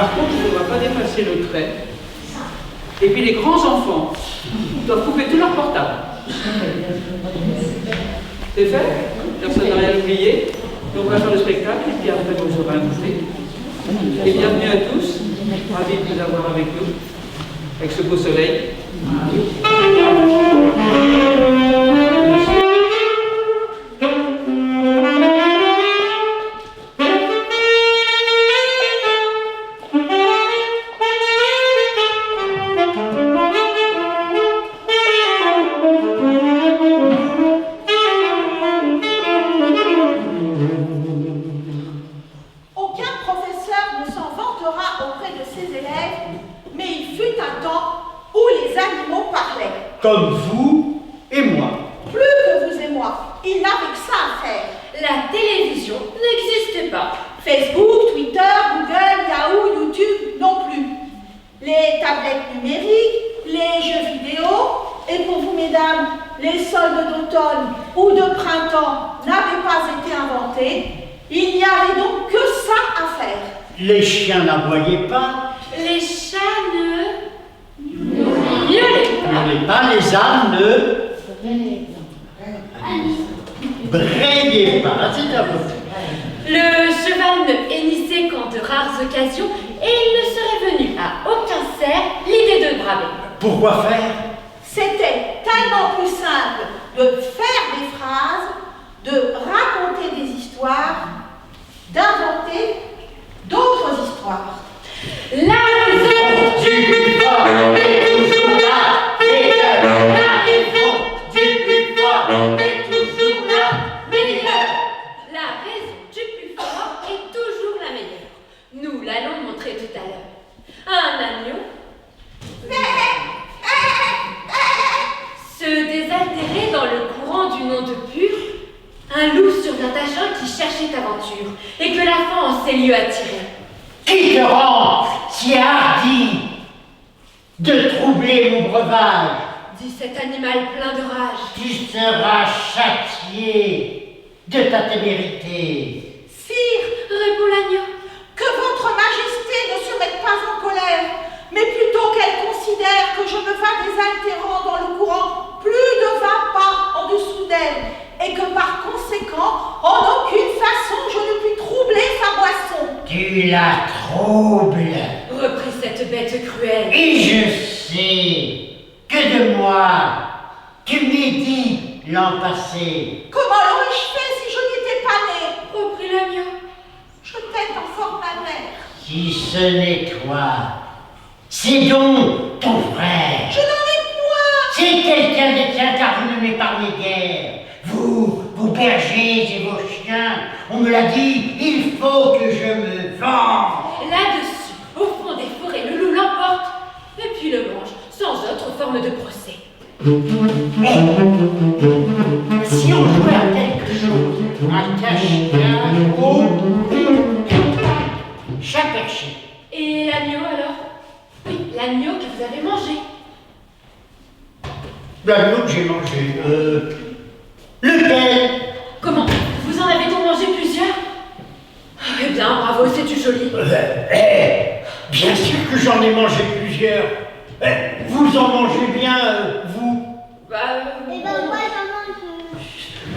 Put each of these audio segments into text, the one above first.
Par contre, il ne faudra pas dépasser le trait. Et puis les grands enfants doivent couper tout leur portable. C'est fait? Personne n'a rien oublié. Donc on va faire le spectacle et puis après vous aurez un goûter. Et bienvenue à tous. Ravi de vous avoir avec nous, avec ce beau soleil. Comme vous et moi. Plus que vous et moi. Il n'avait que ça à faire. La télévision n'existait pas. Facebook, Twitter, Google, Yahoo, YouTube non plus. Les tablettes numériques, les jeux vidéo, et pour vous mesdames, les soldes d'automne ou de printemps n'avaient pas été inventés. Il n'y avait donc que ça à faire. Les chiens n'aboyaient pas. Les chats ne miaulaient pas. Les ânes ne brayaient pas. C'est à vous. Le cheval ne hennissait qu'en de rares occasions et il ne serait venu à aucun cerf l'idée de le braver. Pourquoi faire? C'était tellement plus simple de faire des phrases, de raconter des histoires, d'inventer d'autres histoires. La raison du plus fort est toujours là, meilleure. La raison du plus fort est toujours la meilleure. La raison du plus fort est toujours la meilleure. Nous l'allons montrer tout à l'heure. Un agneau se désaltérer dans le courant d'une onde pure. Un loup survient à Jean qui cherchait aventure et que la faim en ses lieux attirait. Qui te rend si hardi de troubler mon breuvage? Dit cet animal plein de rage. Tu seras châtié de ta témérité. Sire, répond l'agneau, que votre majesté ne se mette pas en colère, mais plutôt qu'elle considère que je me vas désaltérant dans le courant plus de 20 pas en dessous d'elle, et que par conséquent, en aucune façon je ne puis troubler sa boisson. Tu la troubles, reprit cette bête cruelle. Et je sais que de moi, tu médites l'an passé. Comment l'aurais-je fait si je n'étais pas née? Reprit l'agneau. Je t'aime encore ma mère. Si ce n'est toi, c'est donc ton frère. Je n'en ai point. C'est quelqu'un de tien, car vous ne m'épargnez guère. Vous, vos bergers et vos chiens, on me l'a dit, il faut que je me venge. Là-dessus, au fond des forêts, le loup l'emporte, et puis le mange, sans autre forme de procès. Mais, si on jouait à quelque chose, un cache-cache ou chat perché. Et l'agneau alors? Oui, l'agneau que vous avez mangé. L'agneau que j'ai mangé, lequel? Comment? Vous en avez donc mangé plusieurs? Eh bien, bravo, c'est-tu joli? Bien sûr que j'en ai mangé plusieurs. Vous en mangez bien, vous? Bah, eh ben, moi, j'en mange.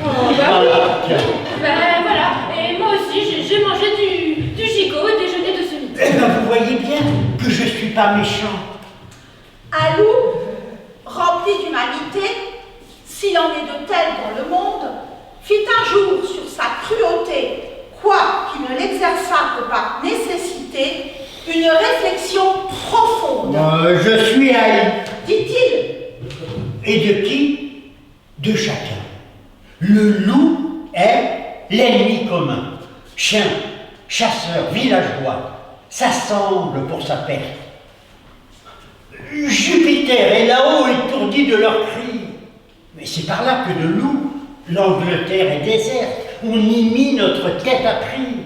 Oh, bah oui. Ben voilà, et moi aussi, j'ai mangé du gigot au déjeuner de ce midi. Eh ben, vous voyez bien que je suis pas méchant. Un loup, rempli d'humanité, s'il en est de tel dans le monde, fit un jour sur sa cruauté, quoiqu'il ne l'exerçât que par nécessité, une réflexion profonde. Je suis haï. Dit-il. Et de qui? De chacun. Le loup est l'ennemi commun. Chien, chasseur, villageois, s'assemblent pour sa perte. Jupiter est là-haut étourdi de leurs cris. Mais c'est par là que de loup, l'Angleterre est déserte. On y mit notre tête à prix.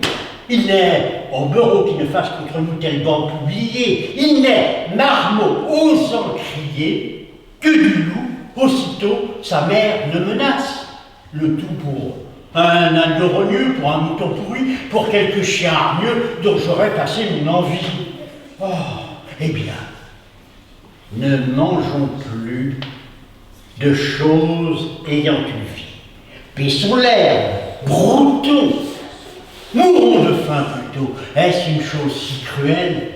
Il n'est Amberot qui ne fasse contre nous tel banc oublié. Il n'est Marmot osant crier que du loup, aussitôt sa mère ne menace. Le tout pour un agneau rogneux, pour un mouton pourri, pour quelques chiens hargneux dont j'aurais passé mon envie. Oh, eh bien, ne mangeons plus de choses ayant une vie. Baissons l'herbe, broutons, mourons de faim plutôt. Est-ce une chose si cruelle?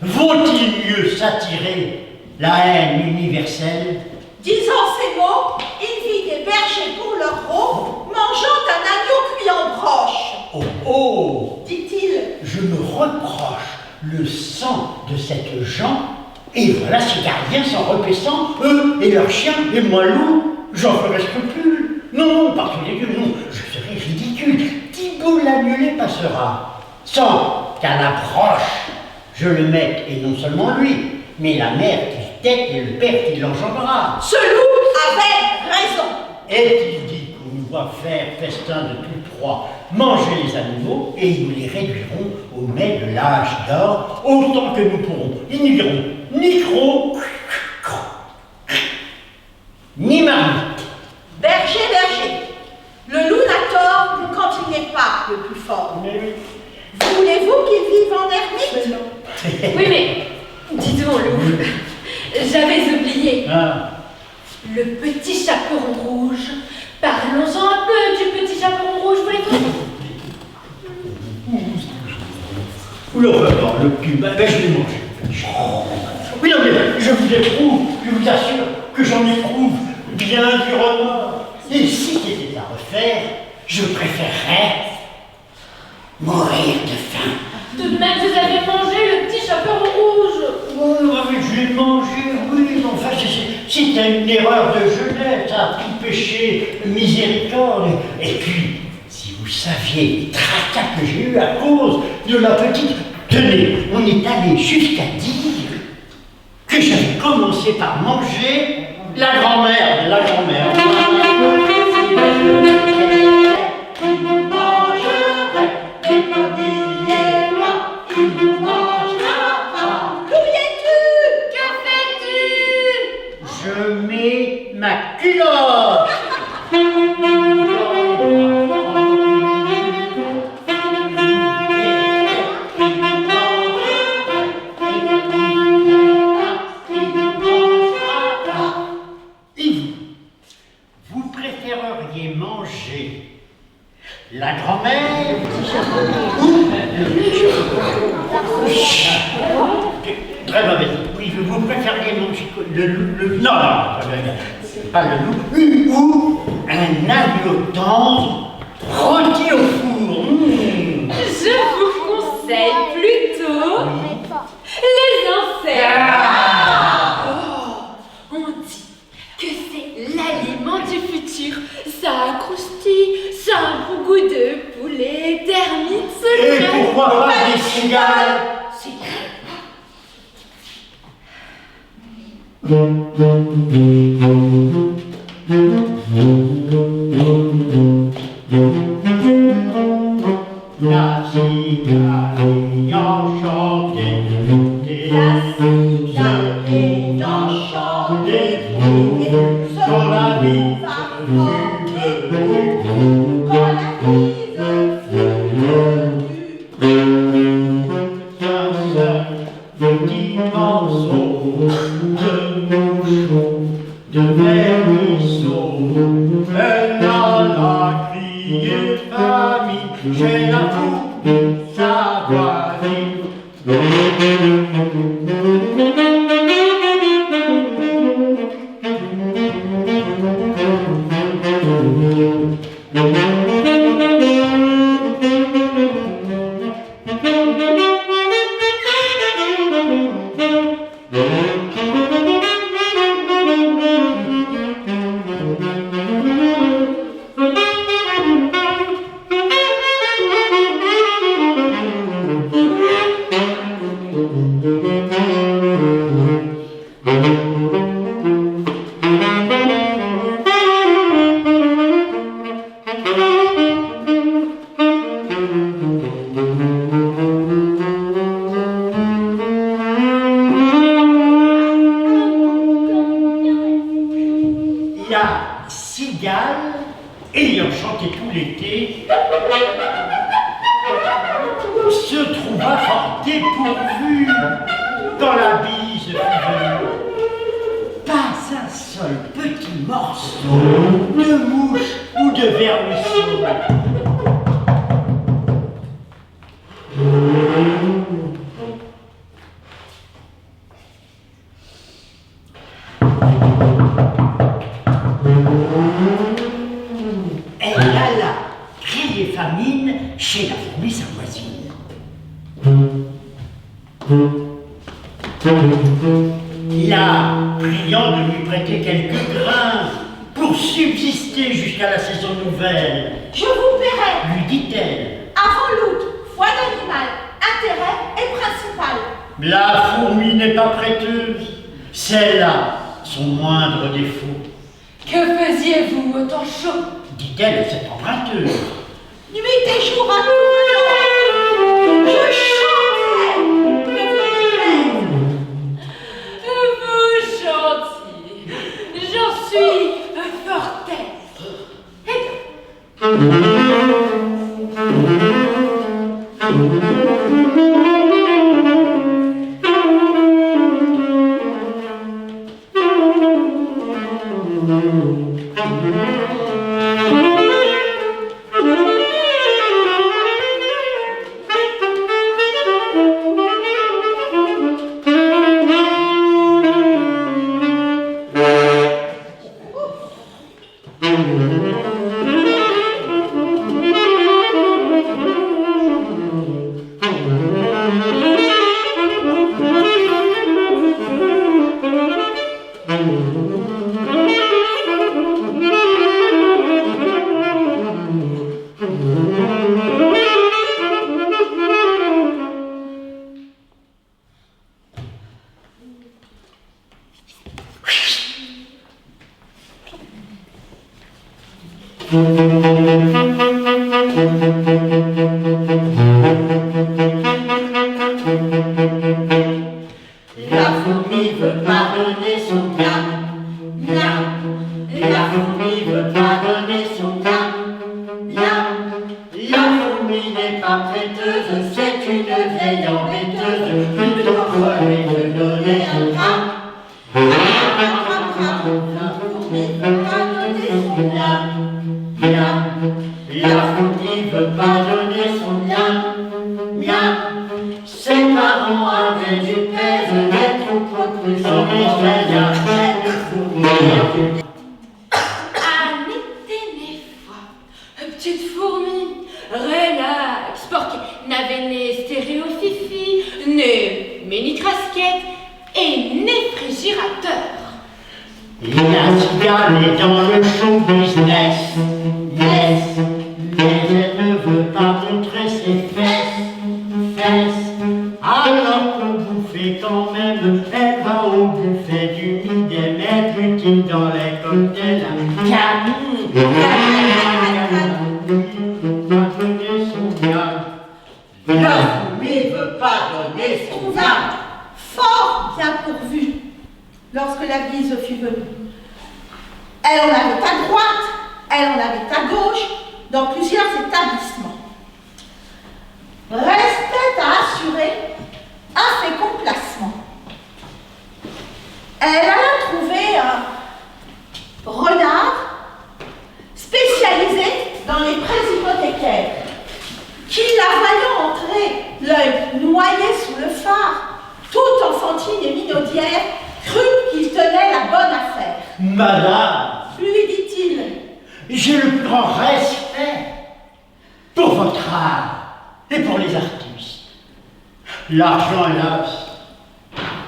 Vaut-il mieux s'attirer la haine universelle? Disant ces mots, il vit des bergers pour leur veau, mangeant un agneau cuit en broche. Oh, oh, Dit-il. je me reproche le sang de cette gens, et voilà ces gardiens s'en repaissant, eux et leurs chiens, et moi loup, j'en ferai scrupule. Non, par tous les dieux, non, je serai ridicule. Thibaut l'annulé passera, sans qu'à l'approche je le mette, et non seulement lui, mais la mère qu'il tête et le père qui l'engendra. Ce loup avait raison. Est-il dit qu'on doit faire festin de toutes trois, manger les animaux, et nous les réduirons au mets de l'âge d'or, autant que nous pourrons. Ils n'iront ni croc, ni marmite. Berger, berger, le loup n'a tort que quand il n'est pas le plus fort. Voulez-vous qu'il vive en ermite? Oui, mais dites-moi, loup, j'avais oublié. Ah. Le petit chaperon rouge. Parlons-en un peu du petit chaperon rouge, voulez-vous? Oula, le cul, ben je l'ai mangé. Oui, non, mais je vous éprouve, je vous assure que j'en éprouve bien du remords. Et si c'était à refaire, je préférerais mourir de faim. Tout de même, vous avez mangé le petit chaperon rouge. Oh, mais je l'ai mangé, oui, mais enfin, c'était une erreur de jeunesse, un petit péché miséricorde. Et puis, si vous saviez les tracas que j'ai eu à cause de la petite... Tenez, on est allé jusqu'à dire que j'avais commencé par manger la grand-mère de la grand-mère. Je mets ma culotte. Et vous préféreriez manger la grand-mère ou très mauvais. Oui, vous préfériez manger non, pas le loup, ou un agneau tendre rôti au four. Je vous conseille plutôt les insectes. Oh, on dit que c'est l'aliment du futur. Ça croustille, ça a un bon goût de poulet, termites, Et secret. pourquoi pas des cigales? La cigale ayant chanté, quand la vie petit morceau de mouchon, de vermisseau, elle a crié famille, j'ai la fouille, ça doit La cigale, ayant chanté tout l'été, se trouva fort dépourvue quand la bise fut venue. Pas un seul petit morceau de mouche ou de vermisseau. Elle alla crier famine chez la fourmi sa voisine. La priant de lui prêter quelques grains pour subsister jusqu'à la saison nouvelle. Je vous paierai. Lui dit-elle. Avant l'août, foi d'animal, intérêt est principal. La fourmi n'est pas prêteuse. C'est là son moindre défaut. Que faisiez-vous au temps chaud? Dit-elle à cette emprunteuse. Nuit et jour à tout moment, je chantais de Vous chantiez. J'en suis fort aise. Eh La fourmi veut pardonner son gain. Miam. La fourmi veut pardonner son gain. Miam. La fourmi n'est pas prêteuse, c'est une vieille embêteuse. Plutôt folle de donner un grain. La fourmi veut pardonner son gain. Miam. La fourmi veut pardonner son gain. Miam. Ses parents avaient du père, les troupeaux crus sont les petite fourmi, relax, porc n'avait né stéréofifi, né mini-crasquette et né frigirateur. La cigale est dans le show business, yes, mais elle ne veut pas montrer ses fesses. Alors qu'on bouffait quand même, elle va au buffet du midi, elle butine dans les cocktails. La fourmi veut pas donner son gain. fort bien pourvu lorsque la bise fut venue. Elle en avait à droite, elle en avait à gauche, dans plusieurs établissements. Restait à assurer un fécond placement. Elle alla trouver un renard spécialisé dans les prêts hypothécaires, qui, la voyant entrer, l'œil noyé sous le phare, toute enfantine et minaudière, crut qu'il tenait la bonne affaire. Madame, Lui dit-il, j'ai le plus grand respect pour votre art et pour les artistes. L'argent, hélas,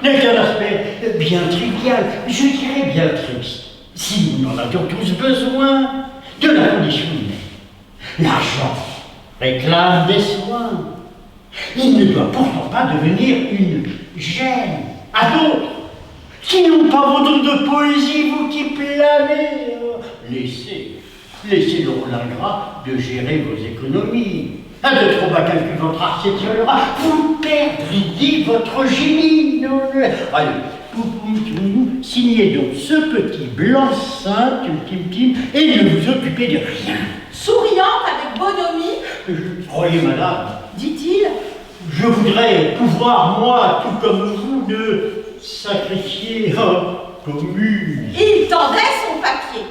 n'est qu'un aspect bien trivial, je dirais bien triste, si nous en avions tous besoin de la condition humaine. L'argent réclame des soins. Il ne doit pourtant pas devenir une gêne à d'autres qui n'ont pas vos dons de poésie, vous qui planez. Laissez le rôle ingrat de gérer vos économies. Un de trop bas calcul, votre art s'étiolera. Vous perdriez votre génie. Allez, signez donc ce petit blanc-seing, et ne vous occupez de rien. souriant avec bonhomie, Croyez, madame, dit-il, je voudrais pouvoir, moi, tout comme vous, de sacrifier un commune. Il tendait son papier.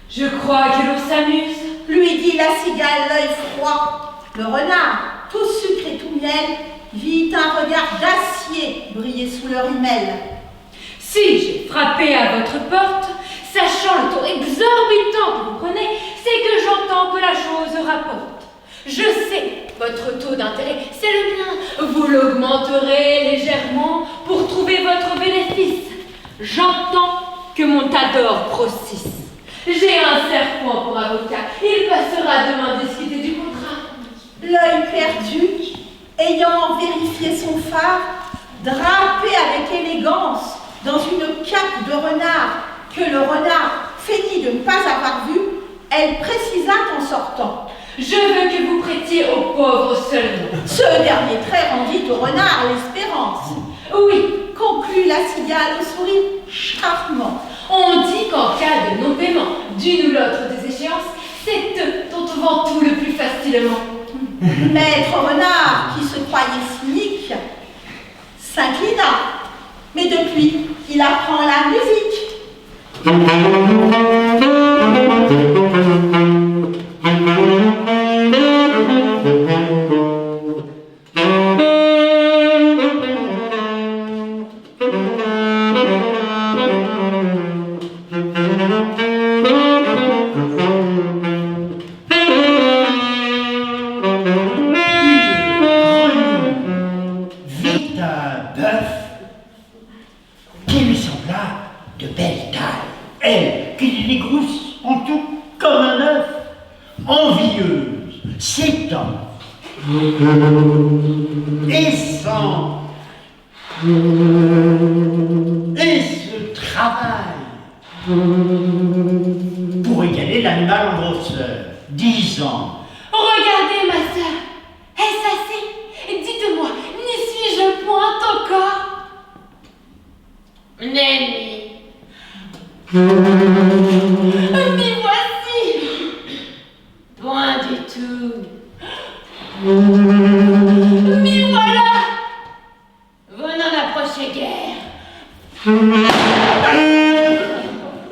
Je crois que l'on s'amuse. Lui dit la cigale, l'œil froid. Le renard, tout sucre et tout miel, vit un regard d'acier briller sous le rimel. Si j'ai frappé à votre porte, sachant le taux exorbitant que vous prenez, c'est que j'entends que la chose rapporte. Je sais votre taux d'intérêt, c'est le mien. Vous l'augmenterez légèrement pour trouver votre bénéfice. J'entends que mon Tador grossisse. J'ai un serpent pour avocat. Il passera demain discuter du contrat. L'œil perdu, ayant vérifié son phare, drapé avec élégance dans une cape de renard que le renard feignit de ne pas avoir vue, elle précisa en sortant. Je veux que vous prêtiez aux pauvres seulement. Ce dernier trait rendit au renard l'espérance. Oui, Conclut la cigale au sourire charmant. on dit qu'en cas de non-paiement d'une ou l'autre des échéances, c'est eux dont on vend tout le plus facilement. Maître renard, qui se croyait cynique, s'inclina. Mais depuis, il apprend la musique. Vit un bœuf qui lui sembla de belle taille. Elle, qui les grousse en tout comme un œuf, envieuse, s'étend et sent et se travaille pour égaler l'animal en grosseur, disant Regardez, ma sœur, est-ce assez? Dites-moi, n'y suis-je point encore? Nenni. M'y voici. Point du tout. M'y voilà. Vous n'en approchez guère.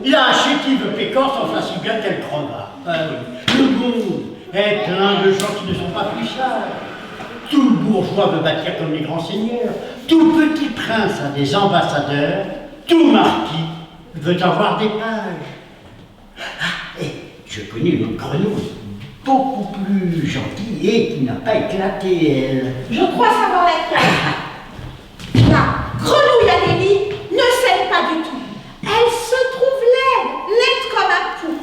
la chétive pécore s'enfla si bien qu'elle creva. Ah oui. Le monde est plein de gens qui ne sont pas plus sages. Tout le bourgeois veut bâtir comme les grands seigneurs. Tout petit prince a des ambassadeurs. Tout marquis veut avoir des pages. Ah, et je connais une grenouille beaucoup plus gentille et qui n'a pas éclaté, elle. Je crois savoir laquelle. La grenouille Adélie ne s'aime pas du tout. Elle se trouve laide comme un pou.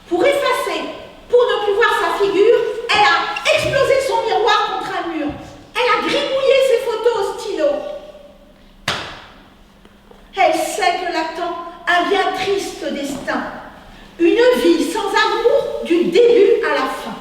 Pour effacer, pour ne plus voir sa figure, elle a explosé son miroir contre un mur. Elle a gribouillé ses photos au stylo. Elle sait que l'attend un bien triste destin. Une vie sans amour du début à la fin.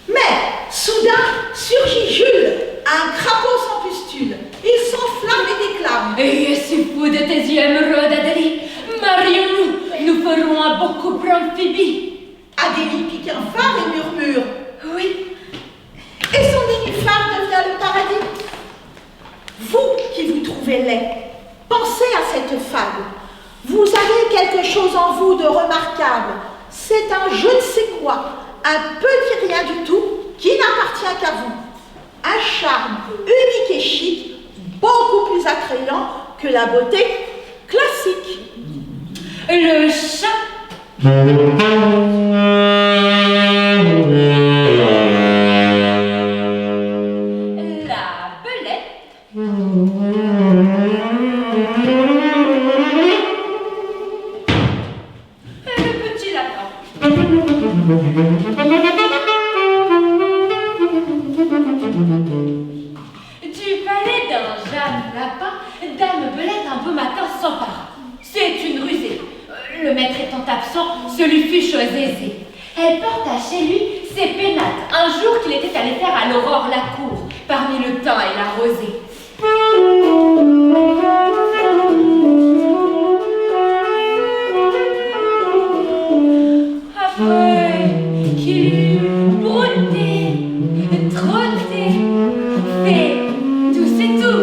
Mais, soudain, surgit Jules, un crapaud sans pustule. Il s'enflamme et déclame. Et je suis fou de tes yeux amoureux, Adélie. Marions-nous, nous ferons un beau couple amphibie. Adélie pique un phare et murmure. Oui, Et son nénuphar devient le paradis. Vous qui vous trouvez laid, pensez à cette fable. Vous avez quelque chose en vous de remarquable. C'est un je ne sais quoi, un petit rien du tout qui n'appartient qu'à vous. Un charme unique et chic, beaucoup plus attrayant que la beauté classique. le chat. La belette. Et le petit lapin. Du palais d'un jeune lapin, Dame Belette un beau matin s'empara. C'est une rusée. Le maître étant absent, ce lui fut chose aisée. Elle porta chez lui ses pénates, un jour qu'il était allé faire à l'aurore la cour, parmi le thym et la rosée. Après qu'il eut brouté, trotté, fait tous ses tours,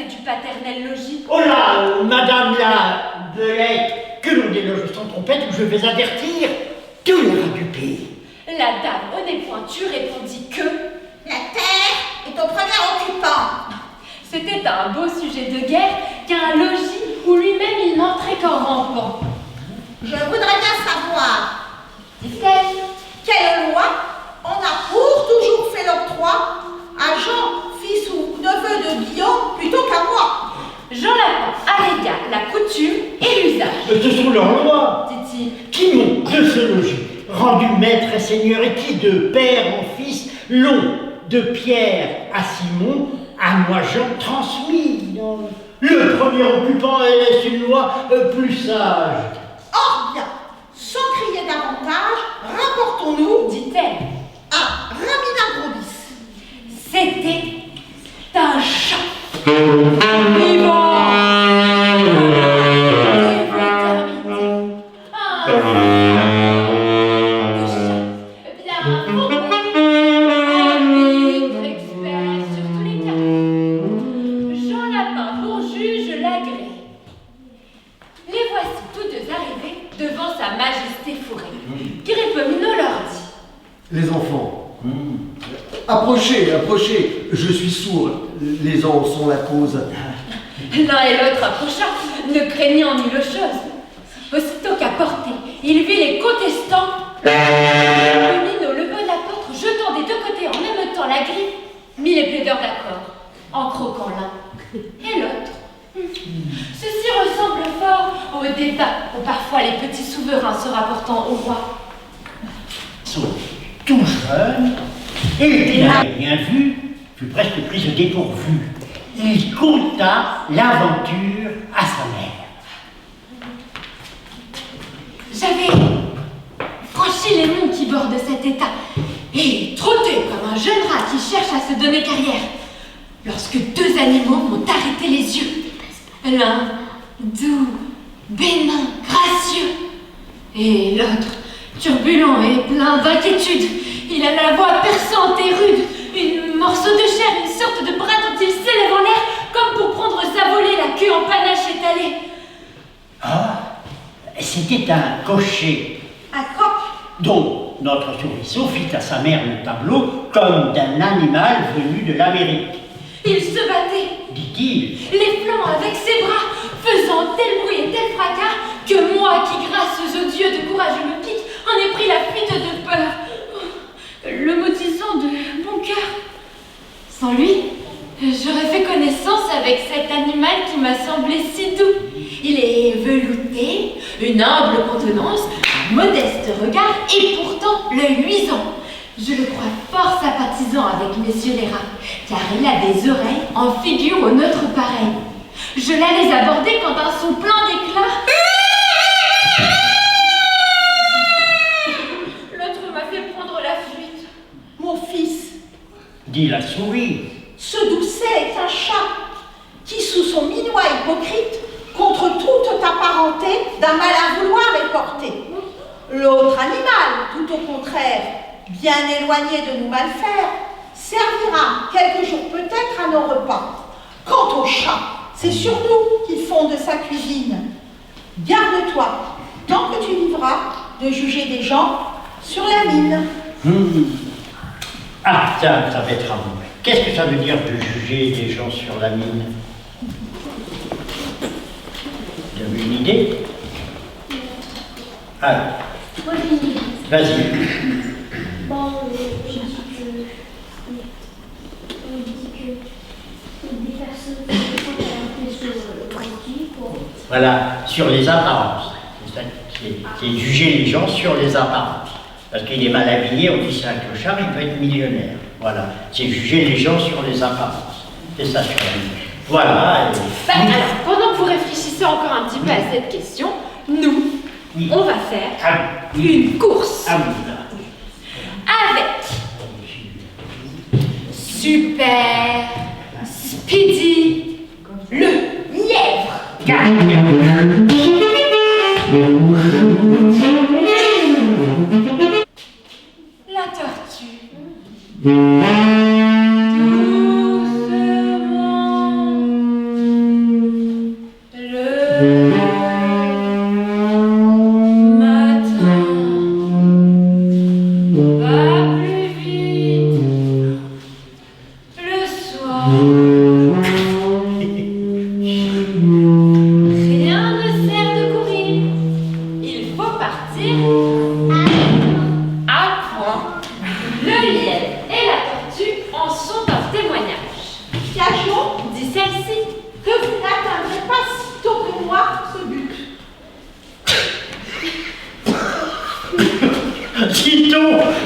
passer du paternel logis. Oh là, madame la belette, que l'on déloge sans trompette ou je vais avertir tous les rats du pays. La dame au nez pointu répondit que La terre est au premier occupant. c'était un beau sujet de guerre qu'un logis où lui-même il n'entrait qu'en rampant. Je voudrais bien savoir, Dit-elle. quelle loi on a pour toujours fait l'octroi à Jean, fils ou neveu de Guillaume, plutôt qu'à moi? Jean Lapin allégua la coutume et l'usage, Ce sont leurs lois dit-il. qui m'ont de ce logis rendu maître et seigneur et qui de père en fils l'ont de Pierre à Simon à moi Jean transmis. Le premier occupant est une loi plus sage. Or bien, sans crier davantage, rapportons-nous Dit-elle. à Ramina Grobis. C'était un chat. Vivant. Les enfants, approchez, approchez, je suis sourd, les ans sont la cause. L'un et l'autre approcha, ne craignant nulle chose. Aussitôt qu'à portée, il vit les contestants. Le minot, le bon apôtre, jetant des deux côtés en émeutant la griffe, mit les plaideurs d'accord, en croquant l'un et l'autre. Ceci ressemble fort au débat où parfois les petits souverains se rapportant au roi. Sont tout jeunes, et il n'avait rien vu, fut presque pris au dépourvu. Il conta l'aventure à sa mère. J'avais franchi les monts qui bordent cet état et trotté comme un jeune rat qui cherche à se donner carrière, lorsque deux animaux m'ont arrêté les yeux. L'un, doux, bénin, gracieux, et l'autre, turbulent et plein d'inquiétude. Il a la voix perçante et rude, une morceau de chair, une sorte de bras dont il s'élève en l'air, comme pour prendre sa volée, la queue en panache étalée. Ah, c'était un cocher Un coq. dont notre souriceau fit à sa mère le tableau comme d'un animal venu de l'Amérique. Il se battait, Dit-il, les flancs avec ses bras, faisant tel bruit et tel fracas que moi, qui grâce aux dieux de courage me pique, en ai pris la fuite de peur, le maudissant de mon cœur. Sans lui, j'aurais fait connaissance avec cet animal qui m'a semblé si doux. Il est velouté, une humble contenance, un modeste regard et pourtant l'œil luisant. Je le crois fort sympathisant avec messieurs les rats, car il a des oreilles en figure au nôtre pareil. Je l'allais aborder quand d'un son plein d'éclat, l'autre m'a fait prendre la fuite. Mon fils, dit la souris. ce doucet est un chat qui, sous son minois hypocrite, contre toute ta parenté, d'un mal à vouloir est porté. L'autre animal, tout au contraire, bien éloigné de nous mal faire, servira quelques jours peut-être à nos repas. Quant au chat, c'est sur nous qu'il fonde sa cuisine. Garde-toi, tant que tu vivras, de juger des gens sur la mine. Ah, ça va être à vous. Qu'est-ce que ça veut dire de juger des gens sur la mine? Vous avez une idée? Alors, Moi j'ai une idée. vas-y. Bon, je dis que. On dit que des personnes qui sont un peu sur le produit pour. Voilà, sur les apparences. C'est juger les gens sur les apparences. Parce qu'il est mal habillé, on dit c'est un clochard, il peut être millionnaire. Voilà, c'est juger les gens sur les apparences. C'est ça sur la mine. Voilà. Alors, pendant que vous réfléchissez encore un petit peu à cette question, nous, Oui. on va faire Ah, une course ah oui, là. avec Super Speedy le lièvre. La tortue. Doucement,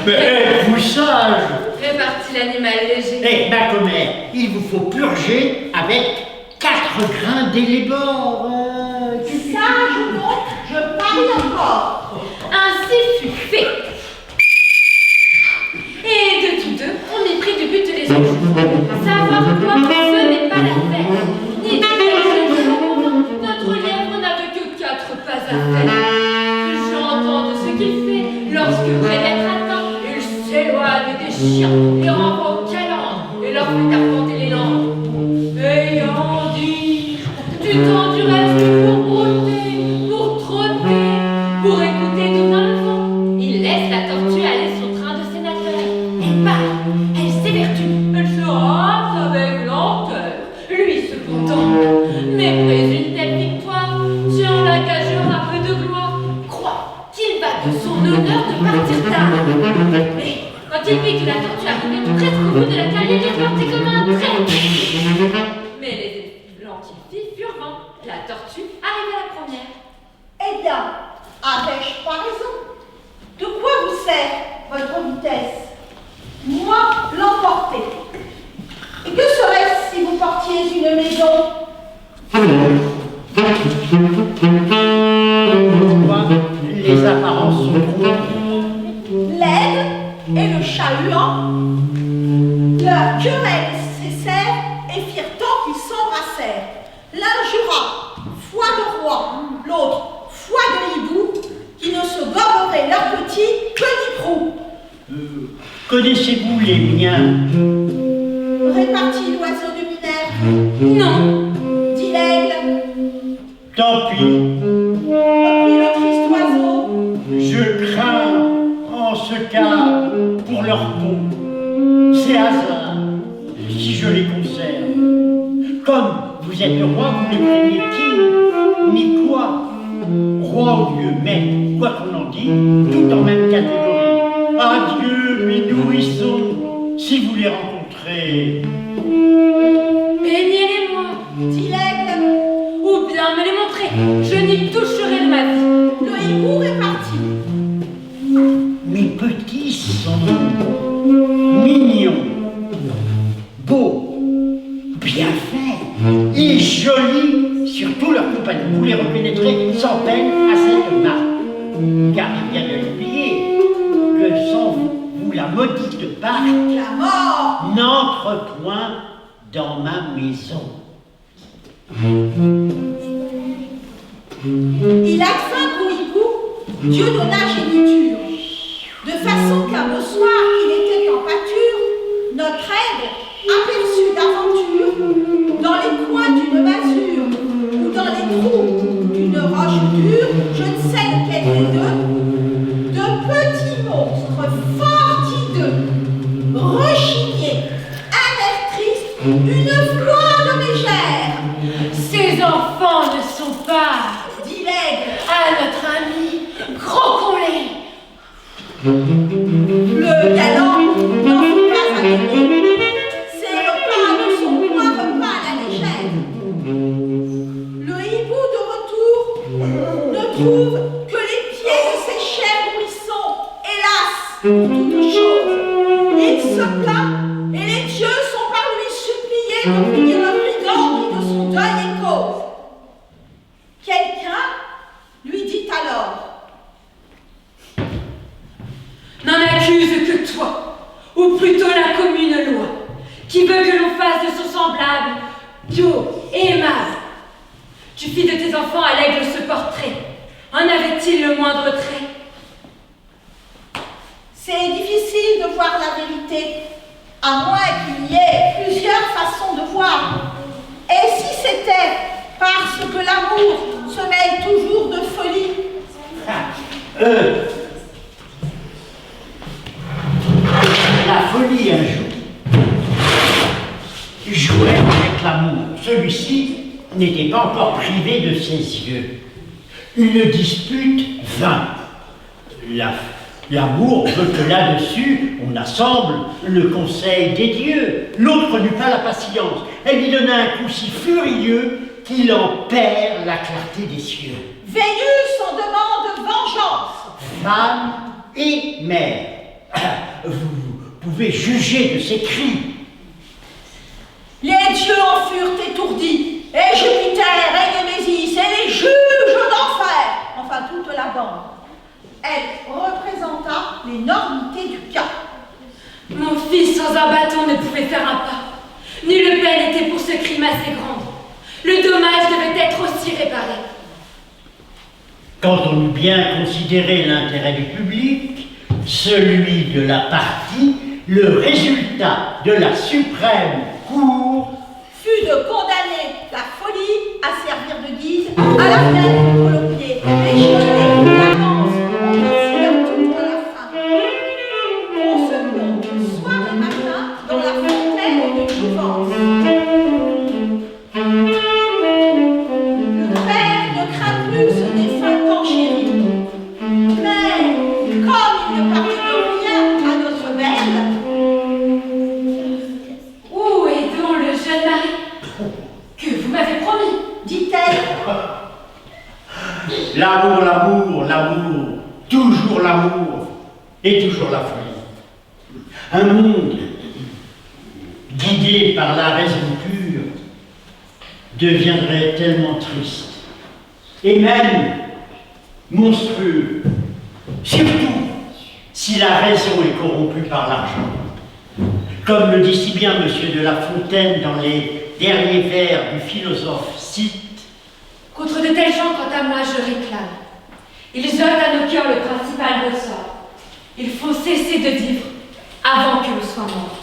Mais êtes-vous sage? Répartit l'animal léger. Eh, ma commère, il vous faut purger avec 4 grains d'élébore. Sage ou non, je parie encore. Ainsi fut fait. Et de tous deux, on y prit du but les autres. Savoir quoi, ce n'est pas l'affaire. Ni du notre lièvre n'avait que 4 pas à faire. J'entends de ce qu'il fait. Lorsque près d'être atteint, il s'éloigne des chiens, les renvoie aux calendes et leur fait arpenter les landes. Ayant dit, du temps du rêve pour brouter, pour trotter, pour écouter d'où vient le vent, il laisse la tortue aller son train de sénateur. Elle part, elle s'évertue, elle se rase avec lenteur. Lui se contente, méprise une telle victoire, tient la gageure un peu de gloire, croit qu'il va de son honneur de partir tard. Mais quand il vit que la tortue arrivait tout presque au bout de la carrière, il est planté comme un trait. Mais les lentilles filles furent vains. La tortue arrive à la première. Eh bien, avais-je pas raison? De quoi vous sert votre vitesse? Moi, l'emporter. Et que serait-ce si vous portiez une maison? Pourquoi les apparences sont trompées? L'aide et le chat-huant, leur querelle cessèrent et firent tant qu'ils s'embrassèrent. L'un jura, foi de roi, l'autre, foi de hibou, qui ne se goberaient leurs petits que d'hyprou. Connaissez-vous les miens? Répartit l'oiseau de Minerve. Non. Dit l'aigle. Tant pis, Reprit le triste oiseau. je crains en ce cas pour leur peau. C'est hasard si je les conserve. Comme vous êtes roi, vous ne craignez qui ni quoi. Roi ou Dieu, mais quoi qu'on en dise, tout en même catégorie. Adieu, mes nourrissons, si vous les rencontrez. Peignez-les-moi. Dit l'aigle. Ou bien me les montrer. Je n'y toucherai de ma vie. Le hibou répartit. Mes petits sont mignons, beaux, bien faits et jolis, surtout leur compagnie. Vous les reconnaîtrez sans peine à cette marque. Car il vient de l'oublier que sans vous, vous la maudite barque La mort. n'entre point dans ma maison. Il advint qu'au hibou, Dieu donna géniture, de façon qu'un beau soir qu'il était en pâture, notre aide aperçut d'aventure, dans les coins d'une masure, ou dans les trous d'une roche dure, je ne sais lequel des deux, de petits monstres fort hideux, rechignés, un air triste, une voix mégère. Ces enfants ne sont pas Dit l'aigle. à notre ami Crocolé. Le galant n'en fut pas aligné. Ses repas ne sont point repas à la légère. Le hibou de retour ne trouve que les pieds de ses chers nourrissons, hélas, pour toute chose. Il se plaint et les dieux sont par lui suppliés de punir le brigand qui de son deuil est cause. Quelqu'un lui dit alors: N'en accuse que toi, ou plutôt la commune loi, qui veut que l'on fasse de son semblable bio et aimable. Tu fis de tes enfants à l'aigle ce portrait. En avait-il le moindre trait? C'est difficile de voir la vérité, à moins qu'il y ait plusieurs façons de voir. Et si c'était parce que l'amour se mêle toujours de folie? La folie un jour jouait avec l'amour. Celui-ci n'était pas encore privé de ses yeux. Une dispute vint. L'amour veut que là-dessus, on assemble le conseil des dieux. L'autre n'eut pas la patience. Elle lui donna un coup si furieux qu'il en perd la clarté des cieux. Vénus en demande vengeance. Femme et mère, Vous pouvez juger de ces cris. Les dieux en furent étourdis, et Jupiter et Némésis, et les juges d'enfer, enfin toute la bande. Elle représenta l'énormité du cas. Mon fils sans un bâton ne pouvait faire un pas. Nulle peine était pour ce crime assez grande. Le dommage devait être aussi réparé. Quand on eut bien considéré l'intérêt du public, celui de la partie, le résultat de la suprême cour Fut de condamner la folie à servir de guise à la peine pour le pied, les gelés, l'avance, on considère tout à la fin. On se plonge soir et matin dans la fontaine de jouvence. Le père ne craint plus ce défunt tant chéri. Mais, comme il ne parlait de rien à notre belle, Où est donc le jeune mari que vous m'avez promis? dit-elle, l'amour, l'amour, l'amour, toujours l'amour et toujours la folie. Un monde guidé par la raison pure deviendrait tellement triste et même monstrueux, surtout si la raison est corrompue par l'argent. Comme le dit si bien Monsieur de La Fontaine dans les derniers vers du philosophe, cite Contre de tels gens, quant à moi, je réclame. Ils ôtent à nos cœurs le principal ressort. Ils font cesser de vivre avant que l'on soit mort.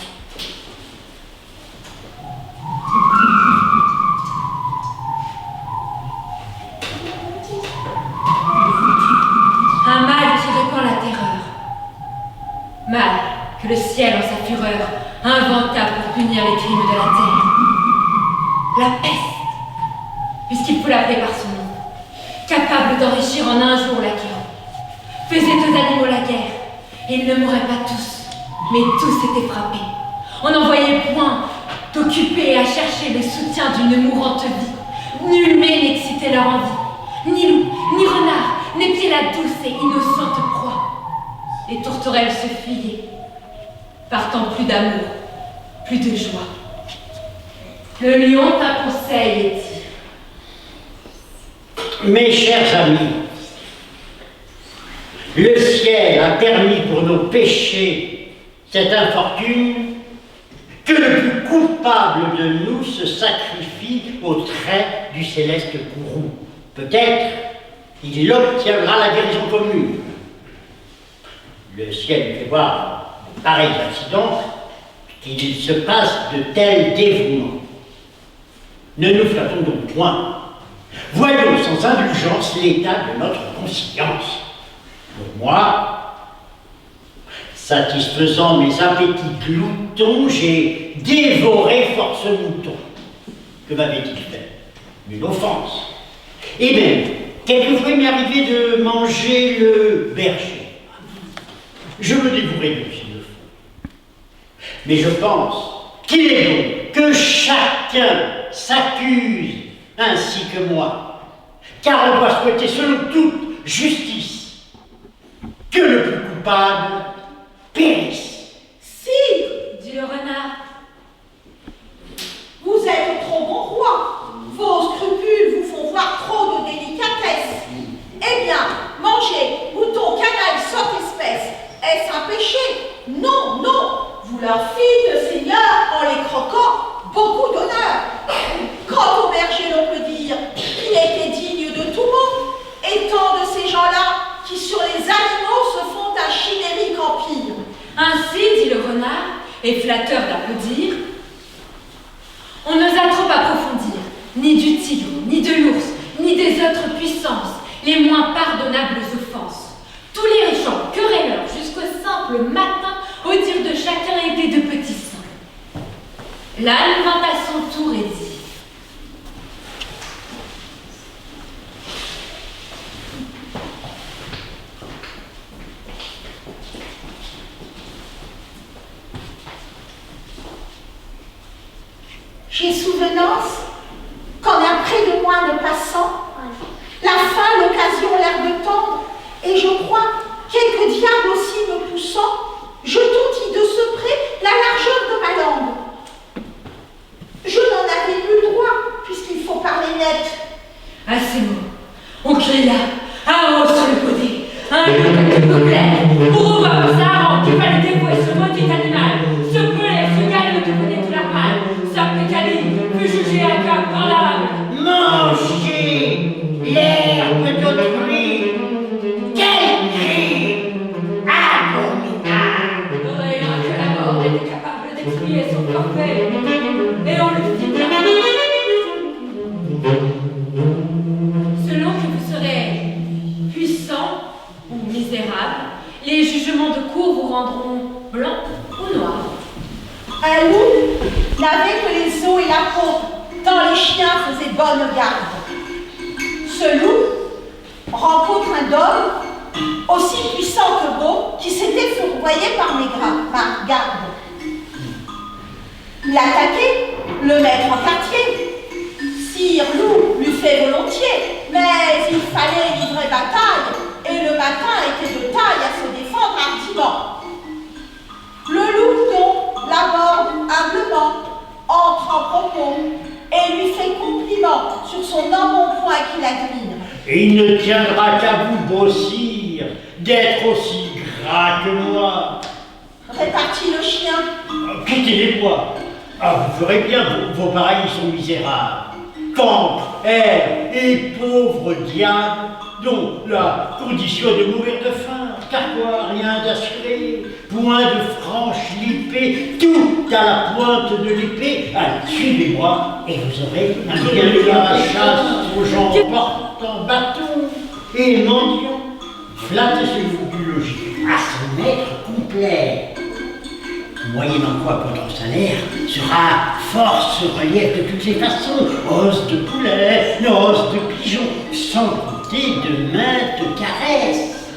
Un mal qui répand la terreur. Mal que le ciel, en sa fureur, inventa pour punir les crimes de la terre. La peste, puisqu'il faut l'appeler par son nom, capable d'enrichir en un jour l'acquérant, faisait aux animaux la guerre, et ils ne mouraient pas tous, mais tous étaient frappés. On n'en voyait point d'occupés à chercher le soutien d'une mourante vie. Nul mets n'excitait leur envie, ni loup, ni renard, n'épiait la douce et innocente proie. Les tourterelles se fuyaient, partant plus d'amour, plus de joie. Le lion tint conseil et dit Mes chers amis, le ciel a permis pour nos péchés cette infortune que le plus coupable de nous se sacrifie au trait du céleste courroux. Peut-être il obtiendra la guérison commune. Le ciel nous fait voir de pareils accidents qu'il se passe de tels dévouements. Ne nous flattons donc point. Voyons sans indulgence l'état de notre conscience. Pour moi, satisfaisant mes appétits gloutons, j'ai dévoré force mouton. Que m'avait-il fait? Une offense. Et même, quelquefois il m'est arrivé de manger le berger. Je me dévouerai donc s'il le faut. Mais je pense qu'il est bon que chacun s'accuse ainsi que moi, car on doit souhaiter selon toute justice que le plus coupable périsse. sire, dit le renard. vous êtes trop bon roi. Vos scrupules vous font voir trop de délicatesse. Eh bien, manger mouton, canaille, saute espèce, est-ce un péché? Non, non, vous leur fîtes, Seigneur, en les croquant, beaucoup d'honneur. Quant au berger, l'on peut dire qu'il était digne de tout mot, étant de ces gens-là qui sur les animaux se font un chimérique empire. Ainsi, dit le renard, et flatteur d'applaudir, on n'osa trop approfondir, ni du tigre, ni de l'ours, ni des autres puissances, les moins pardonnables offenses. Tous les gens querelleurs jusqu'au simple matin, au dire de chacun étaient de petits saints. L'âne vint à son tour et dit J'ai souvenance qu'en un près de moi ne passant, la faim, l'occasion, l'air de tendre, et je crois, quelques diables aussi me poussant, tablette. À ces mots, on cria un mot sur le côté, un peu clair, pour revoir ça, qu'il fallait dévouer ce maudit animal, ce pelé, ce galop qui connaît tout la mal, sa pécaline, fut jugé à cœur dans l'âme. Manger l'herbe d'autrui. Quel crime abominable! Rien que la mort était capable d'expier son forfait, et on le fit bien. Selon que vous serez puissant ou misérable, les jugements de cour vous rendront blanc ou noir. Un loup n'avait que les os et la peau, tant les chiens faisaient bonne garde. Ce loup rencontre un homme aussi puissant que beau qui s'était fourvoyé par mes gardes. L'attaquer, le mettre en quartier. Sire Loup lui fait volontiers, mais il fallait livrer bataille, et le matin était de taille à se défendre hardiment. Le louveteau l'aborde humblement, entre en propos, et lui fait compliment sur son embonpoint qu'il admire. Et il ne tiendra qu'à vous grossir, d'être aussi gras que moi. Répartit le chien. Quittez-les-moi. Ah, vous ferez bien, vos pareils sont misérables. Cancres, airs et pauvres diables, dont la condition est de mourir de faim, car quoi, rien d'assuré, point de franche l'épée, tout à la pointe de l'épée. Allez, suivez-moi, et vous aurez un bien de la chasse aux gens portant bâton et mendiant. Flattez ce du logis à son maître complet. Moyennant quoi votre salaire sera force relief de toutes les façons, os de poulet, os de pigeon, sans compter de maintes caresses.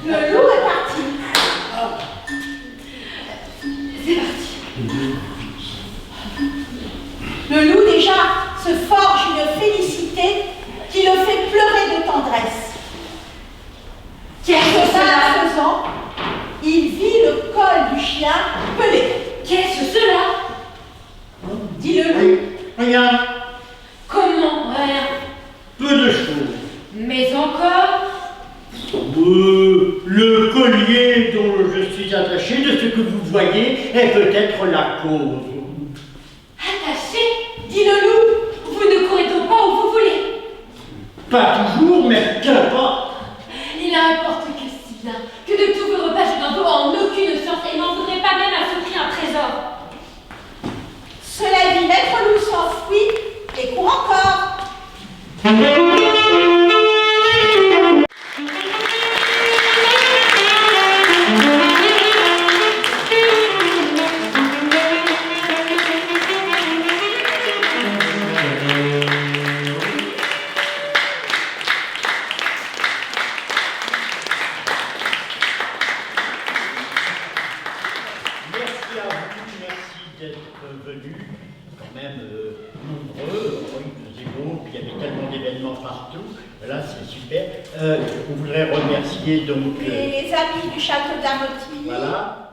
Le loup est parti. C'est parti. Le loup déjà se forge une félicité qui le fait pleurer de tendresse. Qu'est-ce que Ça cela? faisant, il vit le col du chien pelé. Qu'est-ce que cela? Dit le loup. Rien, Comment? Rien. peu de choses. Mais encore? Le collier dont je suis attaché de ce que vous voyez est peut-être la cause. Attaché? Dit le loup. Vous ne courez donc pas où vous voulez? Pas toujours, mais qu'importe. Il importe que si bien, que de tous vos repas je n'en dois en aucune science et n'en voudrais pas même à ce prix un trésor. Cela dit, maître loup s'enfuit et court encore. Merci à vous, merci d'être venus, quand même nombreux, oui, c'est beau, puis il y avait tellement d'événements partout, là c'est super. On voudrait remercier donc... Les amis du château d'Amoty. Voilà.